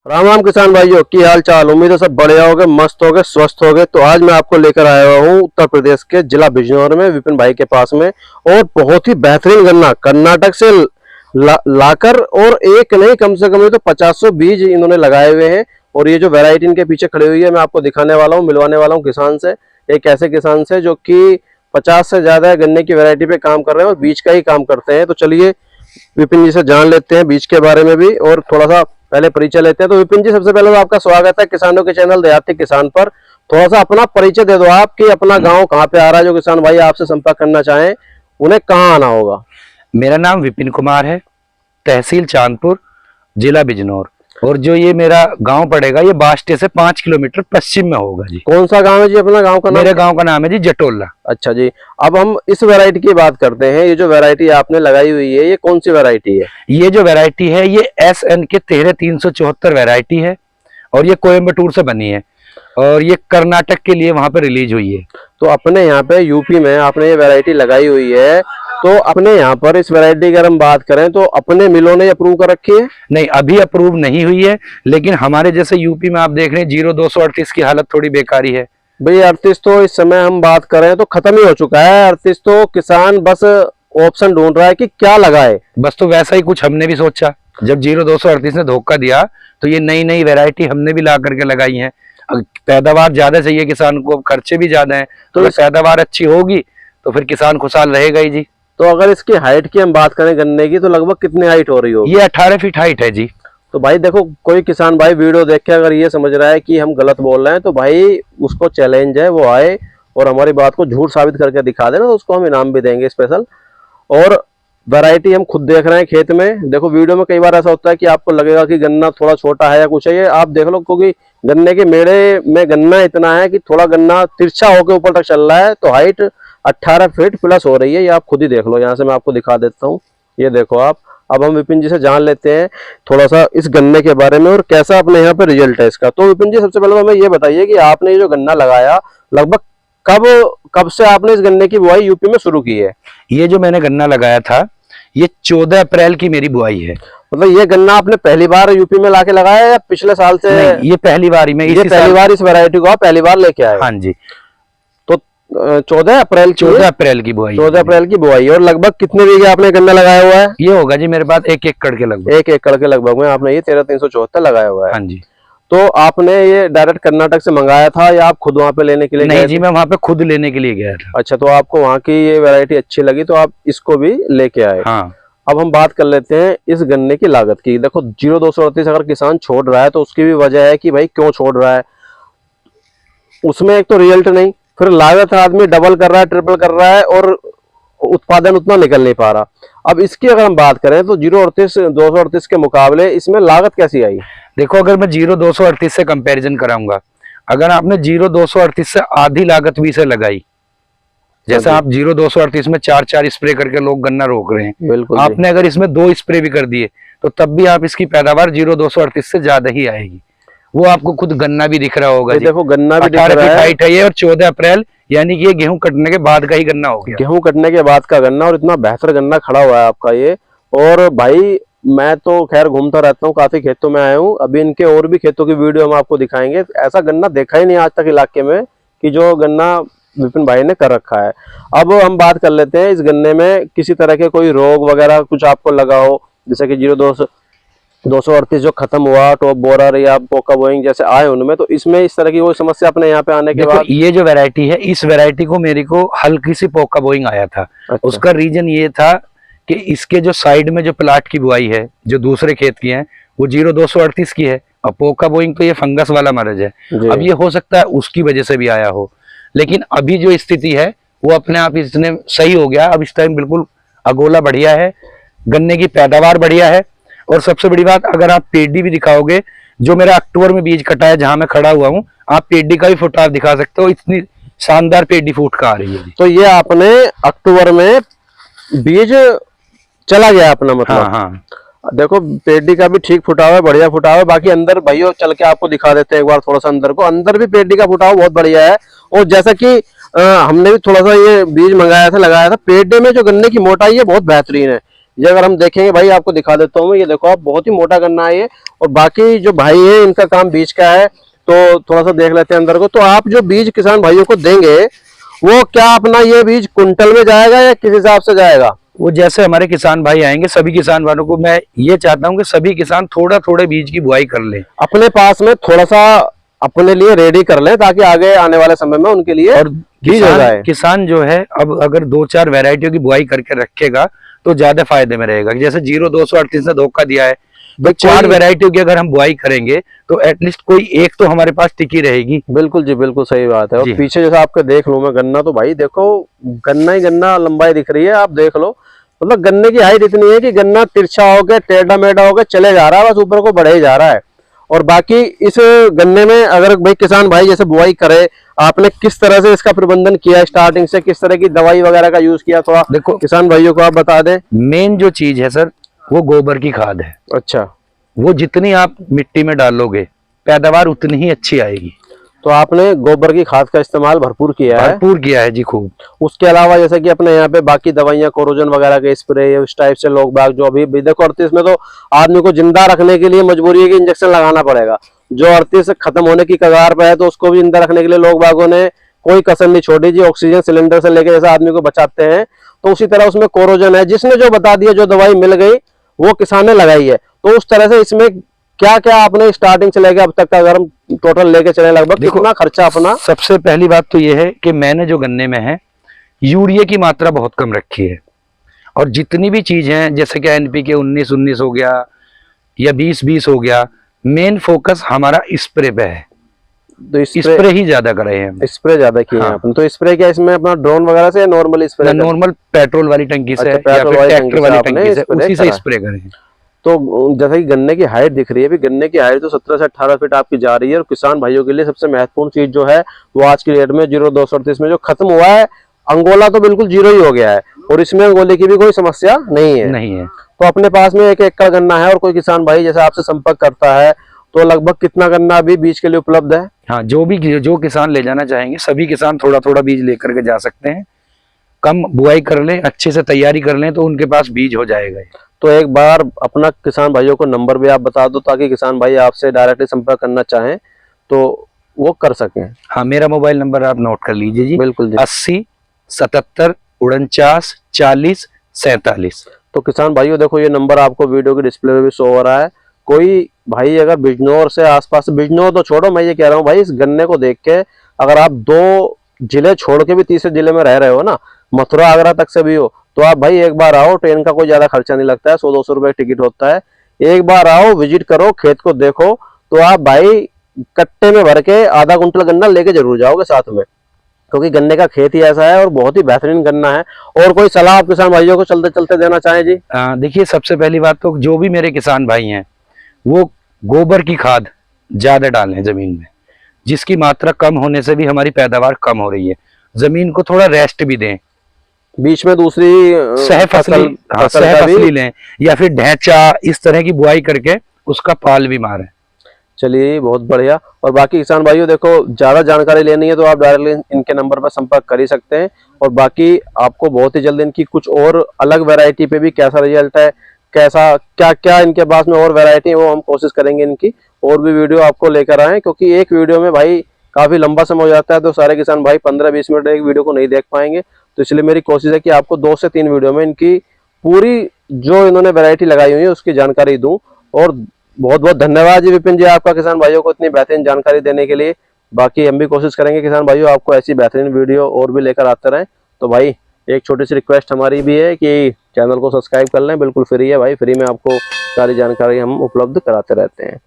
राम राम किसान भाइयों की हाल चाल। उम्मीद है सब बढ़िया होगे, मस्त होगे, स्वस्थ होगे। तो आज मैं आपको लेकर आया हुआ हूँ उत्तर प्रदेश के जिला बिजनौर में विपिन भाई के पास में। और बहुत ही बेहतरीन गन्ना कर्नाटक से लाकर और एक नहीं कम से कम तो 50 बीज इन्होंने लगाए हुए हैं। और ये जो वैरायटी इनके पीछे खड़ी हुई है मैं आपको दिखाने वाला हूँ, मिलवाने वाला हूँ किसान से, एक ऐसे किसान से जो कि 50 से ज्यादा गन्ने की वैरायटी पे काम कर रहे हैं और बीज का ही काम करते हैं। तो चलिए विपिन जी से जान लेते हैं बीज के बारे में भी और थोड़ा सा पहले परिचय लेते हैं। तो विपिन जी, सबसे पहले तो आपका स्वागत है किसानों के चैनल देहाती किसान पर। थोड़ा सा अपना परिचय दे दो आप कि अपना गांव कहाँ पे आ रहा है, जो किसान भाई आपसे संपर्क करना चाहें उन्हें कहाँ आना होगा। मेरा नाम विपिन कुमार है, तहसील चांदपुर, जिला बिजनौर। और जो ये मेरा गांव पड़ेगा ये बास्टे से 5 किलोमीटर पश्चिम में होगा जी। कौन सा गांव है जी अपना गांव का नाम? मेरे गांव का नाम है जी जटोला। अच्छा जी, अब हम इस वैरायटी की बात करते हैं। ये जो वैरायटी आपने लगाई हुई है ये कौन सी वैरायटी है? ये जो वैरायटी है ये SN के 13374 वैरायटी है और ये कोयम्बटूर से बनी है और ये कर्नाटक के लिए वहां पे रिलीज हुई है। तो अपने यहाँ पे यूपी में आपने ये वैरायटी लगाई हुई है, तो अपने यहाँ पर इस वैरायटी की अगर हम बात करें तो अपने मिलों ने अप्रूव कर रखी है? नहीं, अभी अप्रूव नहीं हुई है, लेकिन हमारे जैसे यूपी में आप देख रहे हैं 0238 की हालत थोड़ी बेकारी है भाई। 38 तो इस समय हम बात करें तो खत्म ही हो चुका है। 38 तो किसान बस ऑप्शन ढूंढ रहा है कि क्या लगाए। बस तो वैसा ही कुछ हमने भी सोचा, जब 0238 ने धोखा दिया तो ये नई नई वैरायटी हमने भी ला करके लगाई है। पैदावार ज्यादा चाहिए किसान को, खर्चे भी ज्यादा हैं, तो पैदावार अच्छी होगी तो फिर किसान खुशहाल रहेगा ही जी। तो अगर इसकी हाइट की हम बात करें गन्ने की तो लगभग कितनी हाइट हो रही होगी? ये 18 फीट हाइट है जी। तो भाई देखो, कोई किसान भाई वीडियो देख के अगर ये समझ रहा है कि हम गलत बोल रहे हैं तो भाई उसको चैलेंज है, वो आए और हमारी बात को झूठ साबित करके दिखा देना, तो उसको हम इनाम भी देंगे स्पेशल। और वैरायटी हम खुद देख रहे हैं खेत में। देखो वीडियो में कई बार ऐसा होता है कि आपको लगेगा कि गन्ना थोड़ा छोटा है या कुछ है, ये आप देख लो, क्योंकि गन्ने के मेड़े में गन्ना इतना है कि थोड़ा गन्ना तिरछा होकर ऊपर तक चल रहा है। तो हाइट 18 फीट प्लस हो रही है, ये आप खुद ही देख लो। यहाँ से मैं आपको दिखा देता हूँ, ये देखो आप। अब हम विपिन जी से जान लेते हैं थोड़ा सा इस गन्ने के बारे में और कैसा अपने यहाँ पे रिजल्ट है इसका। तो विपिन जी, सबसे पहले तो हमें ये बताइए कि आपने ये जो गन्ना लगाया लगभग कब से आपने इस गन्ने की बुआई यूपी में शुरू की है? ये जो मैंने गन्ना लगाया था ये 14 अप्रैल की मेरी बुआई है। मतलब ये गन्ना आपने पहली बार यूपी में लाके लगाया या पिछले साल से? नहीं, ये पहली बार ही में, ये पहली बार इस वैरायटी को आप पहली बार लेके आए? हाँ जी। तो 14 अप्रैल 14 अप्रैल की बुआई। 14 अप्रैल की बुआई। और लगभग कितने बीघे आपने गन्ना लगाया हुआ है? ये होगा जी मेरे पास 1 एकड़ के लगभग। 1 एकड़ के लगभग में आपने ये 13374 लगाया हुआ है? हाँ जी। तो आपने ये डायरेक्ट कर्नाटक से मंगाया था या आप खुद वहां पे लेने के लिए गए? नहीं जी, मैं वहां पे खुद लेने के लिए गया था। अच्छा, तो आपको वहां की ये वैरायटी अच्छी लगी तो आप इसको भी लेके आए? हाँ। अब हम बात कर लेते हैं इस गन्ने की लागत की। देखो 0238 अगर किसान छोड़ रहा है तो उसकी भी वजह है कि भाई क्यों छोड़ रहा है। उसमें एक तो रिजल्ट नहीं, फिर लागत आदमी डबल कर रहा है, ट्रिपल कर रहा है और उत्पादन उतना निकल नहीं पा रहा। अब इसकी अगर हम बात करें तो 0238 के मुकाबले इसमें लागत कैसी आई? देखो, अगर मैं 0238 से कंपैरिजन कराऊंगा, अगर आपने 0238 से आधी लागत भी से लगाई, जैसे आप 0238 में 4 स्प्रे करके लोग गन्ना रोक रहे हैं, बिल्कुल, आपने अगर इसमें 2 स्प्रे भी कर दिए तो तब भी आप इसकी पैदावार 0238 से ज्यादा ही आएगी। वो आपको खुद गन्ना भी दिख रहा होगा। देखो गन्ना भी दिख रहा है। 18 फीट हाइट है ये और 14 अप्रैल यानी कि ये गेहूं कटने के बाद का ही गन्ना हो गया। गेहूं कटने के बाद का गन्ना, और इतना बेहतर गन्ना खड़ा हुआ है आपका ये। और भाई मैं तो खैर घूमता रहता हूँ, काफी खेतों में आया हूँ, अभी इनके और भी खेतों की वीडियो हम आपको दिखाएंगे। ऐसा गन्ना देखा ही नहीं आज तक इलाके में कि जो गन्ना विपिन भाई ने कर रखा है। अब हम बात कर लेते हैं इस गन्ने में किसी तरह के कोई रोग वगैरह कुछ आपको लगा हो, जैसे कि 0238 जो खत्म हुआ, टॉप बोरर या पोका बोइंग जैसे आए उनमें, तो इसमें इस तरह की कोई समस्या अपने यहाँ पे आने के बाद? ये जो वैरायटी है, इस वैरायटी को मेरे को हल्की सी पोका बोइंग आया था। अच्छा। उसका रीजन ये था कि इसके जो साइड में जो प्लाट की बुआई है, जो दूसरे खेत की है, वो 0238 की है और पोका बोइंग तो ये फंगस वाला मरज है। अब ये हो सकता है उसकी वजह से भी आया हो, लेकिन अभी जो स्थिति है वो अपने आप इतने सही हो गया। अब इस टाइम बिल्कुल अगोला बढ़िया है, गन्ने की पैदावार बढ़िया है। और सबसे बड़ी बात, अगर आप पेडी भी दिखाओगे, जो मेरा अक्टूबर में बीज कटा है जहां मैं खड़ा हुआ हूँ, आप पेडी का भी फुटाव दिखा सकते हो, इतनी शानदार पेडी फूट का आ रही है। तो ये आपने अक्टूबर में बीज चला गया अपना, मतलब? हाँ हाँ। देखो पेडी का भी ठीक फुटाव है, बढ़िया फुटाव है। बाकी अंदर भाइयों चल के आपको दिखा देते हैं एक बार थोड़ा सा अंदर को। अंदर भी पेडी का फुटाव बहुत बढ़िया है। और जैसा कि हमने भी थोड़ा सा ये बीज मंगाया था, लगाया था, पेडे में जो गन्ने की मोटाई है बहुत बेहतरीन है। ये अगर हम देखेंगे भाई, आपको दिखा देता हूँ, ये देखो आप, बहुत ही मोटा गन्ना है ये। और बाकी जो भाई है इनका काम बीज का है, तो थोड़ा सा देख लेते हैं अंदर को। तो आप जो बीज किसान भाइयों को देंगे, वो क्या अपना ये बीज कुंटल में जाएगा या किस हिसाब से जाएगा? वो जैसे हमारे किसान भाई आएंगे, सभी किसान भाइयों को मैं ये चाहता हूँ कि सभी किसान थोड़ा थोड़ा बीज की बुआई कर ले, अपने पास में थोड़ा सा अपने लिए रेडी कर लें, ताकि आगे आने वाले समय में उनके लिए और बीज हो जाए। किसान जो है अब अगर 2-4 वैरायटियों की बुआई करके रखेगा तो ज्यादा फायदे में रहेगा। जैसे 0238 ने धोखा दिया है, तो 4 वैरायटियों की अगर हम बुआई करेंगे तो एटलीस्ट कोई एक तो हमारे पास टिकी रहेगी। बिल्कुल जी, बिल्कुल सही बात है। और पीछे जैसा आपके देख लूं मैं गन्ना, तो भाई देखो गन्ना ही गन्ना लंबाई दिख रही है, आप देख लो। मतलब गन्ने की हाइट इतनी है कि गन्ना तिरछा होकर टेढ़ा मेढ़ा होकर चले जा रहा है, बस ऊपर को बढ़े ही जा रहा है। और बाकी इस गन्ने में अगर भाई किसान भाई जैसे बुआई करे, आपने किस तरह से इसका प्रबंधन किया, स्टार्टिंग से किस तरह की दवाई वगैरह का यूज किया, थोड़ा देखो किसान भाइयों को आप बता दें। मेन जो चीज है सर, वो गोबर की खाद है। अच्छा, वो जितनी आप मिट्टी में डालोगे पैदावार उतनी ही अच्छी आएगी। तो आपने गोबर की खाद का इस्तेमाल भरपूर किया है? भरपूर किया है जी, खूब। उसके अलावा जैसे कि अपने यहाँ पे बाकी दवाइयाँ, कोरोजन वगैरह के स्प्रे, इस टाइप से लोग बाग जो अभी देखो 38 में तो आदमी को जिंदा रखने के लिए मजबूरी है कि इंजेक्शन लगाना पड़ेगा। जो 38 खत्म होने की कगार पे है, तो उसको भी जिंदा रखने के लिए लोग बागों ने कोई कसर नहीं छोड़ी जी। ऑक्सीजन सिलेंडर से लेकर जैसे आदमी को बचाते हैं, तो उसी तरह उसमें कोरोजन है। जिसने जो बता दिया, जो दवाई मिल गई वो किसान ने लगाई है। तो उस तरह से इसमें क्या क्या आपने स्टार्टिंग से लेकर अब तक का अगर हम टोटल लेके चले, लगभग कितना खर्चा अपना? सबसे पहली बात तो ये है कि मैंने जो गन्ने में है यूरिया की मात्रा बहुत कम रखी है। और जितनी भी चीज हैं, जैसे कि NPK 19-19 हो गया या 20-20 हो गया, मेन फोकस हमारा स्प्रे पे है। तो स्प्रे ही ज्यादा करे हैं, स्प्रे ज्यादा किए हैं अपन। तो स्प्रे क्या इसमें अपना ड्रोन वगैरह से, नॉर्मल स्प्रे? नॉर्मल पेट्रोल वाली टंकी से, अच्छा, या फिर ट्रैक्टर वाली टंकी से, उसी से स्प्रे करें। तो जैसे कि गन्ने की हाइट दिख रही है, अभी गन्ने की हाइट तो 17 से 18 फीट आपकी जा रही है। और किसान भाइयों के लिए सबसे महत्वपूर्ण चीज जो है, वो आज की डेट में 0238 में जो खत्म हुआ है, अंगोला तो बिल्कुल जीरो ही हो गया है। और इसमें अंगोले की भी कोई समस्या नहीं है। तो अपने पास में 1 एकड़ गन्ना है। और कोई किसान भाई जैसे आपसे संपर्क करता है, तो लगभग कितना गन्ना अभी बीज के लिए उपलब्ध है? हाँ, जो किसान ले जाना चाहेंगे, सभी किसान थोड़ा थोड़ा बीज लेकर के जा सकते हैं। कम बुआई कर लें, अच्छे से तैयारी कर लें, तो उनके पास बीज हो जाएगा। तो एक बार अपना किसान भाइयों को नंबर भी आप बता दो, ताकि किसान भाई आपसे डायरेक्टली संपर्क करना चाहें तो वो कर सकें। हाँ, मेरा मोबाइल नंबर आप नोट कर लीजिए जी। बिल्कुल जी। 80 77 49 40 47। तो किसान भाइयों देखो, ये नंबर आपको वीडियो की डिस्प्ले पे भी शो हो रहा है। कोई भाई अगर बिजनौर से आसपास, बिजनौर तो छोड़ो, मैं ये कह रहा हूँ भाई, इस गन्ने को देख के अगर आप 2 जिले छोड़ के भी तीसरे जिले में रह रहे हो ना, मथुरा आगरा तक से भी हो, तो आप भाई एक बार आओ। ट्रेन का कोई ज्यादा खर्चा नहीं लगता है, 100-200 रुपए टिकट होता है। एक बार आओ, विजिट करो, खेत को देखो, तो आप भाई कट्टे में भर के आधा कुंटल गन्ना लेके जरूर जाओगे साथ में, क्योंकि गन्ने का खेत ही ऐसा है और बहुत ही बेहतरीन गन्ना है। और कोई सलाह आप किसान भाइयों को चलते चलते देना चाहें जी? देखिए, सबसे पहली बात तो जो भी मेरे किसान भाई हैं, वो गोबर की खाद ज्यादा डालें जमीन में। जिसकी मात्रा कम होने से भी हमारी पैदावार कम हो रही है। जमीन को थोड़ा रेस्ट भी दें, बीच में दूसरी सहफसली लें, या फिर ढैंचा, इस तरह की बुआई करके उसका पाल भी मारें। चलिए, बहुत बढ़िया। और बाकी किसान भाइयों देखो, ज्यादा जानकारी लेनी है तो आप डायरेक्टली इनके नंबर पर संपर्क कर ही सकते हैं। और बाकी आपको बहुत ही जल्द इनकी कुछ और अलग वैरायटी पे भी कैसा रिजल्ट है, कैसा क्या क्या इनके पास में और वैरायटी है, वो हम कोशिश करेंगे इनकी और भी वीडियो आपको लेकर आए। क्योंकि एक वीडियो में भाई काफी लंबा समय हो जाता है, तो सारे किसान भाई 15-20 मिनट एक वीडियो को नहीं देख पाएंगे। तो इसलिए मेरी कोशिश है कि आपको 2 से 3 वीडियो में इनकी पूरी जो इन्होंने वैरायटी लगाई हुई है उसकी जानकारी दूं। और बहुत बहुत धन्यवाद जी विपिन जी, आपका किसान भाइयों को इतनी बेहतरीन जानकारी देने के लिए। बाकी हम भी कोशिश करेंगे किसान भाइयों, आपको ऐसी बेहतरीन वीडियो और भी लेकर आते रहें। तो भाई एक छोटी सी रिक्वेस्ट हमारी भी है कि चैनल को सब्सक्राइब कर लें, बिल्कुल फ्री है भाई, फ्री में आपको सारी जानकारी हम उपलब्ध कराते रहते हैं।